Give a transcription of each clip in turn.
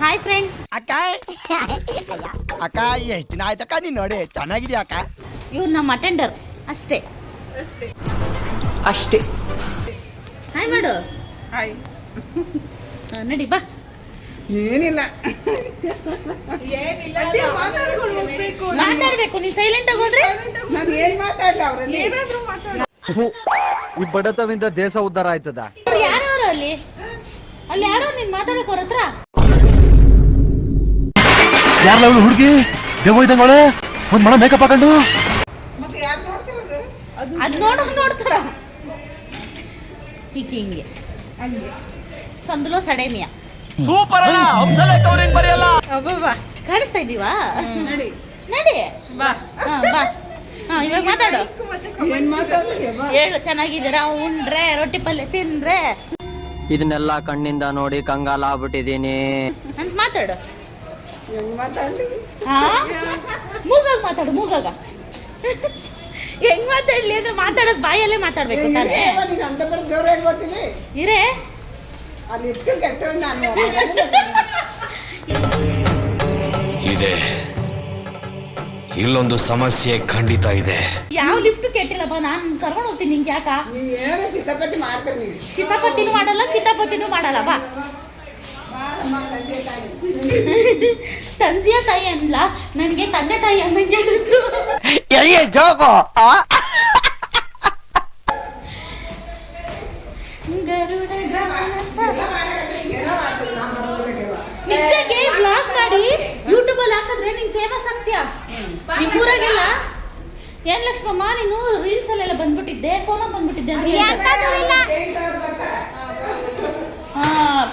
Hi friends. ಅಕ್ಕ ಅಕ್ಕ ಎಷ್ಟು ದಿನ ಆಯ್ತಕ್ಕ ನೀನು ನೋಡಿ ಚೆನ್ನಾಗಿದ್ಯಾ ಅಕ್ಕ? ಇವ್ರು ನಮ್ಮ ಅಟೆಂಡರ್ ಅಷ್ಟೇ. ಹಾಯ್ ಮಾಡು. ಹಾಯ್. ನಡಿ ಬಾ. ಏನಿಲ್ಲ ಮಾತಾಡ್ಬೇಕು. ನೀನ್ ಸೈಲೆಂಟ್ ಆಗಿ ಹೋದ್ರೆ ನಾನು ಏನ್ ಮಾತಾಡ್ಲ ಅವ್ರಲ್ಲಿ ಏನಾದ್ರೂ ಈ ಬಡತವಿಂದ ದೇಶ ಉದ್ಧಾರ ಆಯ್ತದ. ಯಾರು ಅಲ್ಲಿ ಅಲ್ಲಿ ಯಾರೋ ನೀನ್ ಮಾತಾಡಕ್ ಅವ್ರ ಹತ್ರ. ಯಾರಲ್ಲ ಅವಳು ಹುಡುಗಿ ದೇವ ಇದ್ದಂಗಳೆ ಒಂದ್ ಮಣ ಮೇಕಪ್ ಹಾಕೊಂಡು ಮತ್ತೆ ಯಾರು ನೋಡ್ತಿರೋದು ಅದ್ ನೋಡ್ತಾರ ಹೀಗೆ ಹಿಂಗೆ ಸಂದುಲೋ ಸಡೇಮಿಯ ಸೂಪರ್ ಅಲ್ಲ ಹಂಸಲೇಖ ಅವ್ರು ಹೆಂಗ್ ಬರೆಯಲ್ಲ. ಅಬ್ಬಬ್ಬಾ ಕಾಣಿಸ್ತಾ ಇದೀವಾ? ನಡಿ ನಡಿ ಬಾ ಬಾ. ಇವಾಗ ಮಾತಾಡು. ಏನ್ ಮಾತಾಡ್ಲಿ ಬಾ ಹೇಳು. ಚೆನ್ನಾಗಿದ್ದೀರಾ? ಉಂಡ್ರೆ ರೊಟ್ಟಿ ಪಲ್ಯ ತಿಂದ್ರೆ ಇದನ್ನೆಲ್ಲ ಕಣ್ಣಿಂದ ನೋಡಿ ಕಂಗಾಲ ಆಗ್ಬಿಟ್ಟಿದೀನಿ ಅಂತ ಮಾತಾಡು. ಹೆಂಗ್ ಮಾತಾಡ್ಲಿ ಮೂಗಾಗ ಮಾತಾಡು. ಮೂಗಾಗ ಹೆಂಗ್ ಮಾತಾಡ್ಲಿ ಅಂದ್ರೆ ಮಾತಾಡೋದು ಬಾಯಲ್ಲೇ ಮಾತಾಡ್ಬೇಕು ತಾನೇ. ನೀನು ಅಂತ ಬರೋ ಜೋರಾಗಿ ಗೊತ್ತಿದೆ ಇರೇ ಅಲ್ಲಿ ಇಟ್ಟು ಕೆಟ್ಟ ನಾನು ಇದೆ ಇಲ್ಲೊಂದು ಸಮಸ್ಯೆ ಖಂಡಿತ ಇದೆ. ಯಾವ ಲಿಫ್ಟ್ ಕೆಟ್ಟಿಲ್ಲ ಬಾ. ನಾನು ಕರ್ಕೊಂಡು ಹೋಗ್ತೀನಿ. ನಿಂಗೆ ಯಾಕ? ನೀವು ಏನೋ ಸಿದ್ಧಪತಿ ಮಾಡ್ತಾರೆ ನೀವು. ಶಿತಾಪತಿನೂ ಮಾಡಲ್ಲ ಕಿತಾಪತಿನೂ ಮಾಡಲ್ಲ ಬಾ. ತಂದೆಯ ತಾಯಿ ಅನ್ಲ ನನ್ಗೆ ತಂದೆ ತಾಯಿ ಅನ್ನಂಗೆ ಅನಿಸ್ತು. ನಿಜಕ್ಕೆ ಬ್ಲಾಗ್ ಮಾಡಿ ಯೂಟ್ಯೂಬ್ ಅಲ್ಲಿ ಹಾಕಿದ್ರೆ ನೀನ್ ಫೇಮಸ್ ಆಗ್ತೀಯ. ನಿಮ್ಮೂರಾಗೆಲ್ಲ ಏನ್ ಲಕ್ಷ್ಮಮ್ಮ ನೀನು ರೀಲ್ಸ್ ಅಲ್ಲೆಲ್ಲ ಬಂದ್ಬಿಟ್ಟಿದ್ದೆ, ಫೋನಾಗ ಬಂದ್ಬಿಟ್ಟಿದ್ದೆ ಅಂತ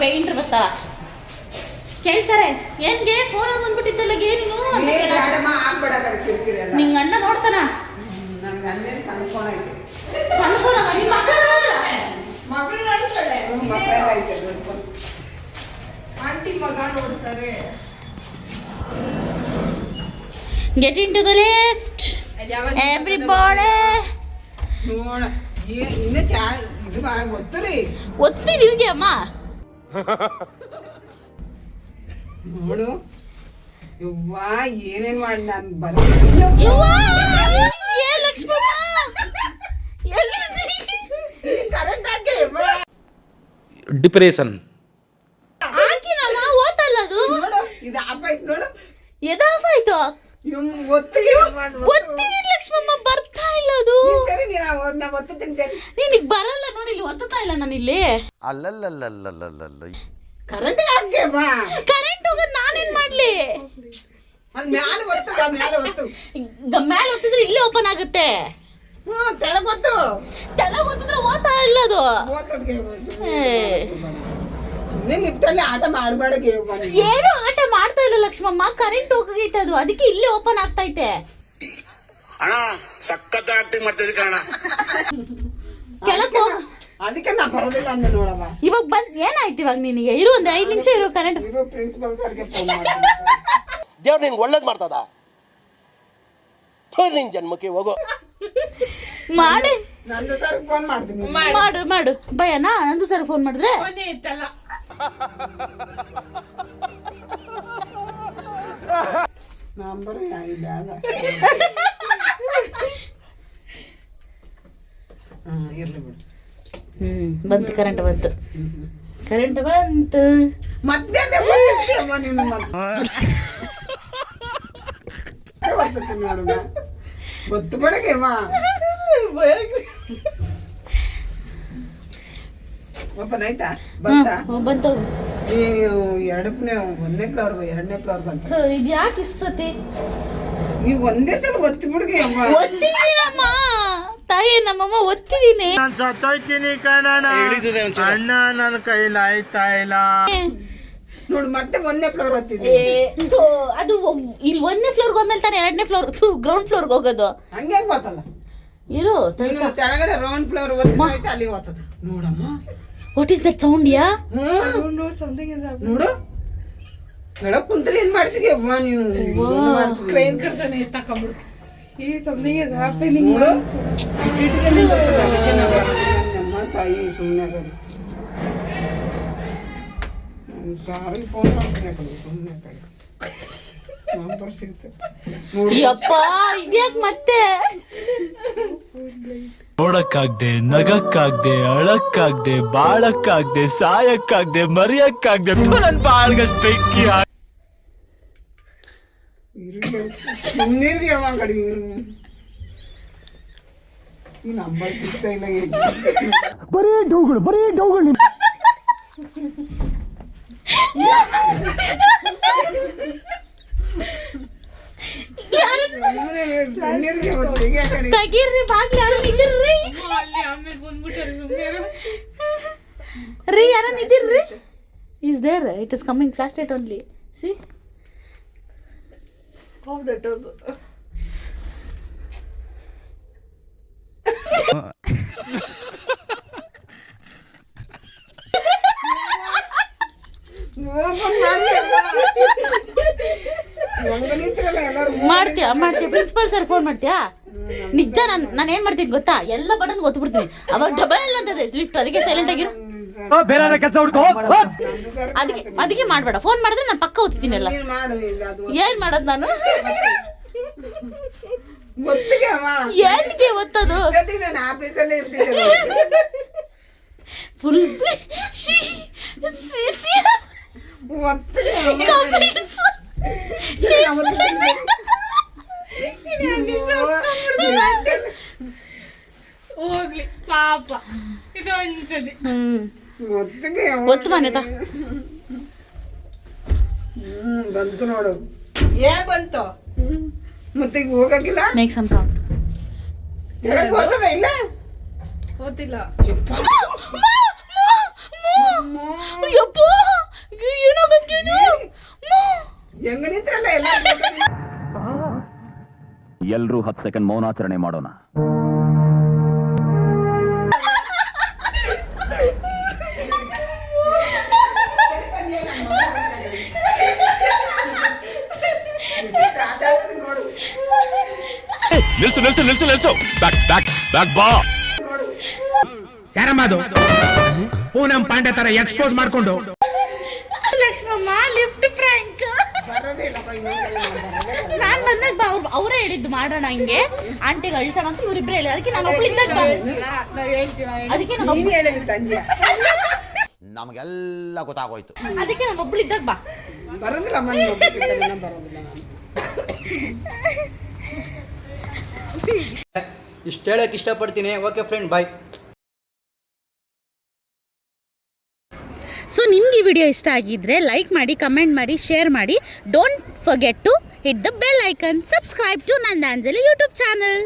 ಪೇಂಟರ್ ಬರ್ತಾರ ಕೇಳ್ತಾರೆ. ಏನ್ಗೆ ಫೋನ್ ಬಂದ್ಬಿಟ್ಟಿದ್ದಲ್ಲ ನೀನು? ನಿಂಗ ಅಣ್ಣ ನೋಡ್ತಾನ. ಸಣ್ಣ ಫೋನ್ ಆಂಟಿ ಮಗ ನೋಡ್ತಾರೆ. Get in to the left everybody. ನೋಡ ಇನ್ನು ಇದು ಗೊತ್ತು ರೀ. ಒತ್ತಿ ನಿಲ್ಗೆ ಅಮ್ಮ. ನೋಡು ಯವ್ವಾ ಏನೇನ್ ಮಾಡಿ ನಾನು ಲಕ್ಷ್ಮಮ್ಮ ಕರೆಂಟ್ ಹಾಕಿ ಡಿಪ್ರೆಷನ್ ಹಾಕಿನಮ್ಮ. ಓತಲ್ಲ ಅದು. ನೋಡು ಇದು ಆಫ್ ಆಯ್ತು ನೋಡು. ಎದಾಫಾಯ್ತು. ಒತ್ತಿಗೆ ಒತ್ತೀನಿ ಲಕ್ಷ್ಮಮ್ಮ. ಬರ್ತಾ ಇಲ್ಲ ಅದು. ಸರಿ ನಾ ಒತ್ತುತ್ತೀನಿ ಸರಿ. ನಿನಗ್ ಬರಲ್ಲ ನೋಡಿ. ಇಲ್ಲಿ ಒತ್ತುತ್ತಾ ಇಲ್ಲ ನಾನು ಇಲ್ಲಿ. ಅಲ್ಲಲ್ಲಲ್ಲಲ್ಲಲ್ಲಲ್ಲ ಕರೆಂಟ್ ಹಾಕಿ ಬಾ. ಕರೆಂಟ್ ಹೋಗೋದು ನಾನೇನ್ ಮಾಡ್ಲಿ? ಅಲ್ಲಿ ಮ್ಯಾಲೆ ಒತ್ತು ಮ್ಯಾಲೆ ಒತ್ತು. ಮ್ಯಾಲೆ ಒತ್ತಿದ್ರೆ ಇಲ್ಲೇ ಓಪನ್ ಆಗುತ್ತೆ. ತೆಳಗ್ ಒತ್ತು. ತೆಳಗ್ ಒತ್ತಿದ್ರೆ ಓದ್ತಾ ಇಲ್ಲ ಅದು. ಓತದ್ಗೆ ಸುಮ್ಮನೆ ಲಿಫ್ಟಲ್ಲಿ ಆಟ ಮಾಡಬೇಡ. ಏನು ಆಟ ಮಾಡ್ತಾ ಇಲ್ಲ ಲಕ್ಷ್ಮಮ್ಮ. ಕರೆಂಟ್ ಹೋಗೈತೆ ಅದು. ಅದಕ್ಕೆ ಇಲ್ಲೇ ಓಪನ್ ಆಗ್ತೈತೆ. ಅಣ್ಣ ಸಖತ್ ಆಕ್ಟಿಂಗ್ ಮಾಡ್ತಿದ್ದೆ ಕಣ. ಕೆಳಕ್ ಹೋಗ. ಅದಕ್ಕೆ ನಾ ಬರೋದಿಲ್ಲ ಅಂದೆ ನೋಡಮ್ಮ. ಇವಾಗ ಬಂದ್ ಏನಾಯ್ತು ಇವಾಗ ನಿನಗೆ? ಇರು ಒಂದ್ 5 ನಿಮಿಷ ಇರು. ಕರೆಂಟ್ ಇರೋ ಪ್ರಿನ್ಸಿಪಲ್ ಸರ್ಗೆ ಫೋನ್ ಮಾಡ್ತೀನಿ. ದೇವ್ರು ನಿಂಗೆ ಒಳ್ಳೇದ್ ಮಾಡ್ತದ. ನಿನ್ ಜನ್ಮಕ್ಕೆ ಹೋಗು. ಮಾಡಿ. ನಂದು ಸರ್ ಫೋನ್ ಮಾಡ್ತೀನಿ. ಮಾಡು ಭಯನಾ? ನಂದು ಸರ್ ಫೋನ್ ಮಾಡಿದ್ರೆ ನಂಬರ್ ಇಲ್ಲ. ಇರ್ಲಿ ಬಿಡು. ಬಂತು. ಕರೆಂಟ್ ಬಂತು. ಮತ್ತೆ ನೀನು ನೋಡ ಗೊತ್ತು ಬಡಗೆ ಓಪನ್ ಆಯ್ತಾ? ಬಂತು. ಒಂದನೇ ಫ್ಲೋರ್ ಎರಡನೇ ಫ್ಲೋರ್ ಬಂತು. ಇದು ಯಾಕೆ ಇස්සತಿ? ನೀವು ಒಂದೇ ಸಲ ಒತ್ತಿ ಬಿಡ್ಗೆ ಒತ್ತಿದೀನಮ್ಮ. ತಾಯಿ ನಮ್ಮಮ್ಮ ಒತ್ತಿದೀನಿ. ನಾನು ಸತ್ತೋಯ್ತೀನಿ ಕಣಣ್ಣ. ಅಣ್ಣ ನನ್ನ ಕೈಲಿ ಆಯ್ತಾ ಇಲ್ಲ. ನೋಡು ಮತ್ತೆ ಒಂದನೇ ಫ್ಲೋರ್ ಒತ್ತಿದ್ದೆ. ಅದು ಇಲ್ಲಿ 1ನೇ ಫ್ಲೋರ್ಗೆ ಹೋದ್ಮೇಲೆ ತಾನೆ 2ನೇ ಫ್ಲೋರ್ ಗ್ರೌಂಡ್ ಫ್ಲೋರ್ಗೆ ಹೋಗೋದು. ಹಂಗೆ ಗೊತ್ತಲ್ಲ. ಇರು ಕೆಳಗಡೆ ರೌಂಡ್ ಫ್ಲೋರ್ ಒತ್ತಿದ್ರೆ ಅಲ್ಲಿ ಓದ್ತದ. ನೋಡಮ್ಮ. What is that sound? Yeah ನೋಡು ಕೆಳಗ್ ಕುಂತ್ರೆ ಏನ್ ಮಾಡ್ತೀರಿ ಅವ್ವ ನೀವು? ಟ್ರೈನ್ ಕರ್ತಾನೆ ತಕೊಂಡ್ಬಿಡು. ಈ ಸಮಥಿಂಗ್ ಇಸ್ ಹ್ಯಾಪನಿಂಗ್. ನೋಡು ಇಟ್ಟಿಟ್ಗೆನೆ ಗೊತ್ತದ. ಅದಕ್ಕೆ ನಾವು ನಮ್ಮ ತಾಯಿ ಸುಮ್ಮನೆ ಸಾರಿ ಫೋನ್ ಮಾಡ್ತೀನಿ ಆ ಕಡೆ, ಸುಮ್ಮನೆ ಆ ಕಡೆ ನಂಬರ್ ಸಿಗುತ್ತೆ. ಯಪ್ಪ ಇದ್ಯಾಕ್ ಮತ್ತೆ ನೋಡಕ್ಕಾಗ್ದೆ ನಗಕ್ಕಾಗ್ದೆ ಅಳಕ್ಕಾಗ್ದೆ ಬಾಳಕ್ಕಾಗ್ದೆ ಸಾಯಕ್ಕಾಗ್ದೆ ಮರಿಯಕ್ಕಾಗ್ದೆ ನನ್ ಬಾಳ್ಗಷ್ಟ್ ಬೆಂಕಿ ಸುಮ್ಮನಿರ್ರಿ ಅವ ಆ ಕಡೆ. ಈ ನಂಬರ್ ಸಿಗ್ತಾ ಇಲ್ಲ ಏನು? ಬರೀ ಡೌಗಳು ಸುಮ್ಮನಿರ್ರಿ ಅವತ್ತು ಹೇಗೆ ಆ ಕಡೆ. ತೆಗೀರ್ರಿ ಬಾಗ್ಲಿ, ಯಾರು ನಿಂತಿರ್ರಿ ರೀ, ಯಾರ ನಿಂತಿರ್ರಿ. Is there, it is coming flash light only. See open ಮಾಡಿ ಹೆಂಗ ನಿಂತಿರಲ್ಲ ಎಲ್ಲರೂ. ಮಾಡ್ತೀಯಾ ಪ್ರಿನ್ಸಿಪಲ್ ಸರ್ ಫೋನ್ ಮಾಡ್ತೀಯಾ? ನಿಜ ನಾನು ಏನ್ ಮಾಡ್ತೀನಿ ಗೊತ್ತಾ, ಎಲ್ಲ ಬಟನ್ ಗೊತ್ತಬಿಡ್ತೀನಿ. ಅವಾಗ ಡಬಲ್ ಅಂತದೆ ಲಿಫ್ಟ್, ಅದಕ್ಕೆ ಸೈಲೆಂಟ್ ಆಗಿರು. ಅದಕ್ಕೆ ಮಾಡ್ಬೇಡ, ಫೋನ್ ಮಾಡಿದ್ರೆ ನಾನು ಪಕ್ಕ ಓದ್ತೀನಿ ಎಲ್ಲ. ನೀನ್ ಮಾಡು ಈಗ ಅದು ಏನ್ ಮಾಡೋದು ನಾನು? ಒತ್ತಿಗೆ ಅವ ಏನ್ಗೆ ಓದ್ತದು? ಜೊತೆಗೆ ನಾನು ಆಫೀಸಲ್ಲೇ ಇರ್ತಿದ್ದೆ. ಫುಲ್ ಒತ್ತಿಗೆ ಹೋಗ್ಲಿ ಪಾಪ ಇದು ಒಂದ್ಸಲಿ ಒತ್ತಿಗೆ ಒತ್ತು ಮನೆತ ಬಂತು ನೋಡು. ಏನ್ ಬಂತು? ಮತ್ತೆ ಈಗ ಹೋಗಕ್ಕಿಲ್ಲ, ಮೇಕ್ ಸಮ್ ಸೌಂಡ್. ಹೇಳಕ್ ಹೋಗ್ತದ ಇಲ್ಲ? ಗೊತ್ತಿಲ್ಲ. ಯಪ್ಪೋ ಏನಾಗುತ್ತೆ ಇದು? ಹೆಂಗ ನಿಂತ್ರಲ್ಲ ಎಲ್ಲ. ಎಲ್ರೂ 10 ಸೆಕೆಂಡ್ ಮೌನಾಚರಣೆ ಮಾಡೋಣ. ನಿಲ್ಸು ಬ್ಯಾಕ್ ಬಾ. ಯಾರಮ್ಮ ಅದು ಪೂನಂ ಪಾಂಡೆ ತರ ಎಕ್ಸ್ಪೋಸ್ ಮಾಡ್ಕೊಂಡು? Lakshmamma lift prank. ನಾನ್ ಬಂದಾಗ ಬಾ, ಅವರೇ ಹೇಳಿದ್ದು ಮಾಡೋಣ ಹಿಂಗೆ ಆಂಟಿಗೆ ಅಳಿಸೋಣ ಅಂತ ಇವ್ರಿಬ್ರು ಹೇಳಿ. ಅದಕ್ಕೆ ನಾನು ಒಬ್ಳಿದ್ದಾಗ ಬಾ, ಅದಕ್ಕೆ ನಾನು ನೀನ್ ಹೇಳಿದ ತಂಜಿ ನಮಗೆಲ್ಲ ಗೊತ್ತಾಗೋಯ್ತು. ಅದಕ್ಕೆ ನಾನು ಒಬ್ಳಿದ್ದಾಗ ಬಾ. ಬರೋದಿಲ್ಲ ಮನೆ ಬರೋದಿಲ್ಲ ನಾನು. ಇಷ್ಟು ಹೇಳಕ್ಕೆ ಇಷ್ಟಪಡ್ತೀನಿ. ಓಕೆ ಫ್ರೆಂಡ್, ಬಾಯ್. ಸೊ ನಿಮ್ಗೆ ಈ ವಿಡಿಯೋ ಇಷ್ಟ ಆಗಿದ್ರೆ ಲೈಕ್ ಮಾಡಿ, ಕಮೆಂಟ್ ಮಾಡಿ, ಶೇರ್ ಮಾಡಿ. Don't forget to hit the bell icon. Subscribe to Nandanjali YouTube channel.